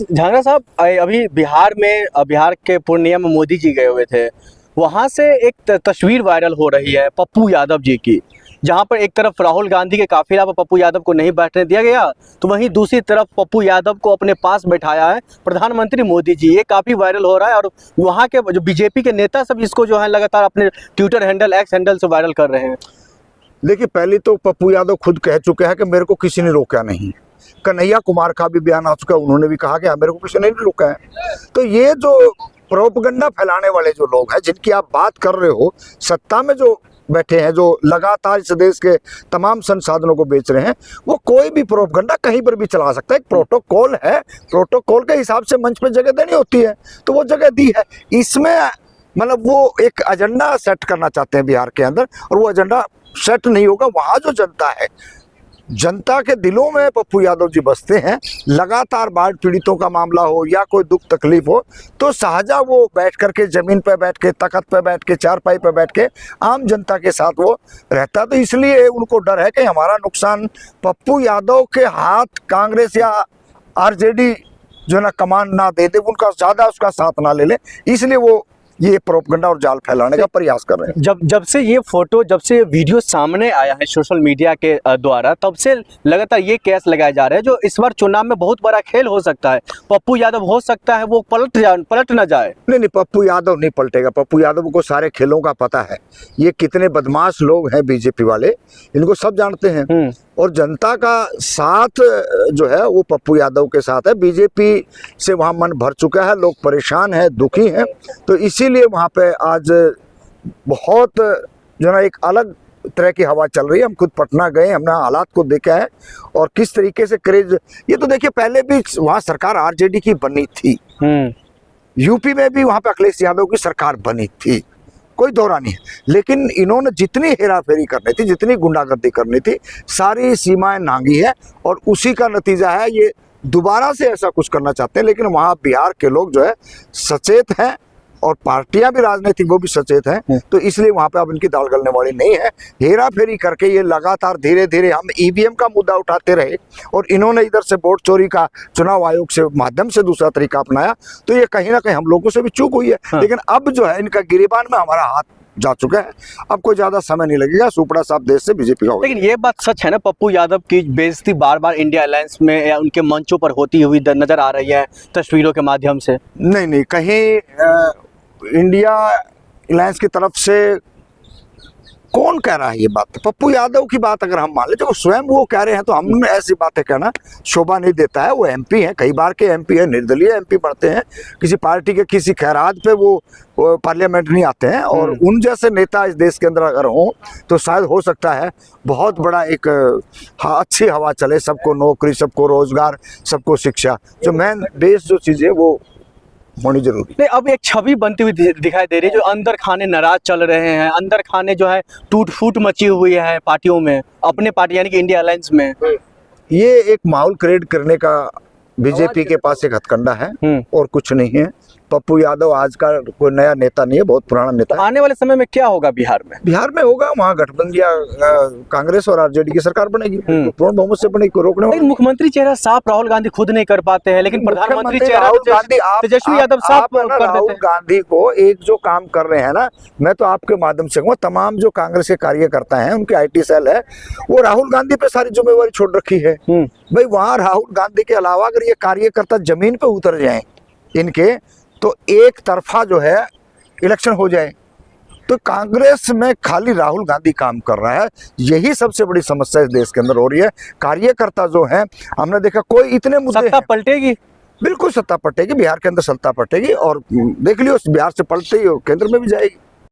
झांगरा साहब, अभी बिहार के पूर्णिया में मोदी जी गए हुए थे। वहां से एक तस्वीर वायरल हो रही है पप्पू यादव जी की, जहां पर एक तरफ राहुल गांधी के काफिला पर पप्पू यादव को नहीं बैठने दिया गया, तो वहीं दूसरी तरफ पप्पू यादव को अपने पास बैठाया है प्रधानमंत्री मोदी जी। ये काफी वायरल हो रहा है और वहां के जो बीजेपी के नेता सब इसको जो है लगातार अपने ट्विटर हैंडल, एक्स हैंडल से वायरल कर रहे हैं। देखिए, पहले तो पप्पू यादव खुद कह चुके हैं कि मेरे को किसी ने रोका नहीं। कन्हैया कुमार का भी बयान आ चुका है, उन्होंने भी कहा कि मेरे को किसी ने नहीं रोका है। तो ये जो प्रोपगंडा फैलाने वाले जो लोग हैं, जिनकी आप बात कर रहे हो, सत्ता में जो बैठे हैं, जो लगातार इस देश के तमाम संसाधनों को बेच रहे हैं, वो कोई भी प्रोपगंडा कहीं पर भी चला सकता है। एक प्रोटोकॉल है, प्रोटोकॉल के हिसाब से मंच पे जगह देनी होती है, तो वो जगह दी है। इसमें मतलब वो एक एजेंडा सेट करना चाहते हैं बिहार के अंदर, और वो एजेंडा सेट नहीं होगा। वहाँ जो जनता है, जनता के दिलों में पप्पू यादव जी बसते हैं। लगातार बाढ़ पीड़ितों का मामला हो या कोई दुख तकलीफ हो, तो साझा वो बैठ करके, जमीन पे बैठ के, तख्त पे बैठ के, चारपाई पे बैठ के आम जनता के साथ वो रहता। तो इसलिए उनको डर है कि हमारा नुकसान पप्पू यादव के हाथ कांग्रेस या आरजेडी जो ना कमान ना दे दे, उनका ज़्यादा उसका साथ ना ले ले, इसलिए वो ये प्रोपगंडा और जाल फैलाने का प्रयास कर रहे हैं। जब से ये फोटो, जब से ये वीडियो सामने आया है सोशल मीडिया के द्वारा, तब से लगातार ये केस लगाए जा रहे हैं जो इस बार चुनाव में बहुत बड़ा खेल हो सकता है। पप्पू यादव हो सकता है वो पलट ना जाए। नहीं, पप्पू यादव नहीं पलटेगा। पप्पू यादव को सारे खेलों का पता है। ये कितने बदमाश लोग हैं बीजेपी वाले, इनको सब जानते हैं। और जनता का साथ जो है वो पप्पू यादव के साथ है। बीजेपी से वहाँ मन भर चुका है, लोग परेशान हैं, दुखी हैं। तो इसीलिए वहाँ पे आज बहुत जो ना एक अलग तरह की हवा चल रही है। हम खुद पटना गए, हमने हालात को देखा है और किस तरीके से क्रेज। ये तो देखिए, पहले भी वहाँ सरकार आरजेडी की बनी थी, यूपी में भी वहाँ पे अखिलेश यादव की सरकार बनी थी, कोई दौरा नहीं है। लेकिन इन्होंने जितनी हेराफेरी करनी थी, जितनी गुंडागर्दी करनी थी, सारी सीमाएं नांगी है और उसी का नतीजा है ये दोबारा से ऐसा कुछ करना चाहते हैं। लेकिन वहाँ बिहार के लोग जो है सचेत हैं और पार्टियां भी राजनीतिक वो भी सचेत हैं, तो इसलिए वहाँ पे अब इनकी दाल गलने वाली नहीं है। हेरा फेरी करके ये लगातार धीरे धीरे, हम ईवीएम का मुद्दा उठाते रहे और इन्होंने इधर से वोट चोरी का चुनाव आयोग से माध्यम से दूसरा तरीका अपनाया, तो ये कहीं ना कहीं हम लोगों से भी चूक हुई है। लेकिन अब जो है इनका गिरेबान में हमारा हाथ जा चुका है। अब कोई ज्यादा समय नहीं लगेगा, सुपड़ा साफ देश से बीजेपी का होगा। लेकिन ये बात सच है ना, पप्पू यादव की बेइज्जती बार बार इंडिया अलायंस में या उनके मंचों पर होती हुई नजर आ रही है तस्वीरों के माध्यम से। नहीं, कहीं इंडिया अलायंस की तरफ से कौन कह रहा है ये बात? पप्पू यादव की बात अगर हम मान ले, जब स्वयं वो कह रहे हैं, तो हम ऐसी बातें कहना शोभा नहीं देता है। वो एमपी हैं, कई बार के एमपी हैं, निर्दलीय एमपी बनते हैं, किसी पार्टी के किसी खैरात पे वो पार्लियामेंट नहीं आते हैं। और उन जैसे नेता इस देश के अंदर अगर हों, तो शायद हो सकता है बहुत बड़ा एक अच्छी हवा चले, सबको नौकरी, सबको रोजगार, सबको शिक्षा। जो मेन बेस जो चीज़ है वो होनी जरूरी नहीं। अब एक छवि बनती हुई दिखाई दे रही है, जो अंदर खाने नाराज चल रहे हैं, अंदर खाने जो है टूट फूट मची हुई है पार्टियों में, अपने पार्टी यानी कि इंडिया अलायंस में। ये एक माहौल क्रिएट करने का बीजेपी के पास एक हथकंडा है और कुछ नहीं है। पप्पू यादव आज का कोई नया नेता नहीं है, बहुत पुराना नेता है। आने वाले समय में क्या होगा बिहार में? बिहार में होगा वहाँ गठबंधन या कांग्रेस और आरजेडी की सरकार बनेगी, पूर्ण बहुमत से बनेगी, कोई रोकने वाला। लेकिन मुख्यमंत्री चेहरा साफ राहुल गांधी खुद नहीं कर पाते हैं, लेकिन प्रधानमंत्री चेहरा तेजस्वी यादव साफ कर देते हैं। राहुल गांधी को एक जो काम कर रहे हैं ना, मैं तो आपके माध्यम से कहूँगा, तमाम जो कांग्रेस के कार्यकर्ता हैं, उनकी IT सेल है, वो राहुल गांधी पे सारी जिम्मेवारी छोड़ रखी है। भाई वहाँ राहुल गांधी के अलावा अगर ये कार्यकर्ता जमीन पे उतर जाएं इनके, तो एक तरफा जो है इलेक्शन हो जाए। तो कांग्रेस में खाली राहुल गांधी काम कर रहा है, यही सबसे बड़ी समस्या इस देश के अंदर हो रही है। कार्यकर्ता जो है, हमने देखा कोई इतने मुद्दे, सत्ता पलटेगी, बिल्कुल सत्ता पलटेगी, बिहार के अंदर सत्ता पलटेगी। और देख लियो, बिहार से पलटते ही केंद्र में भी जाएगी।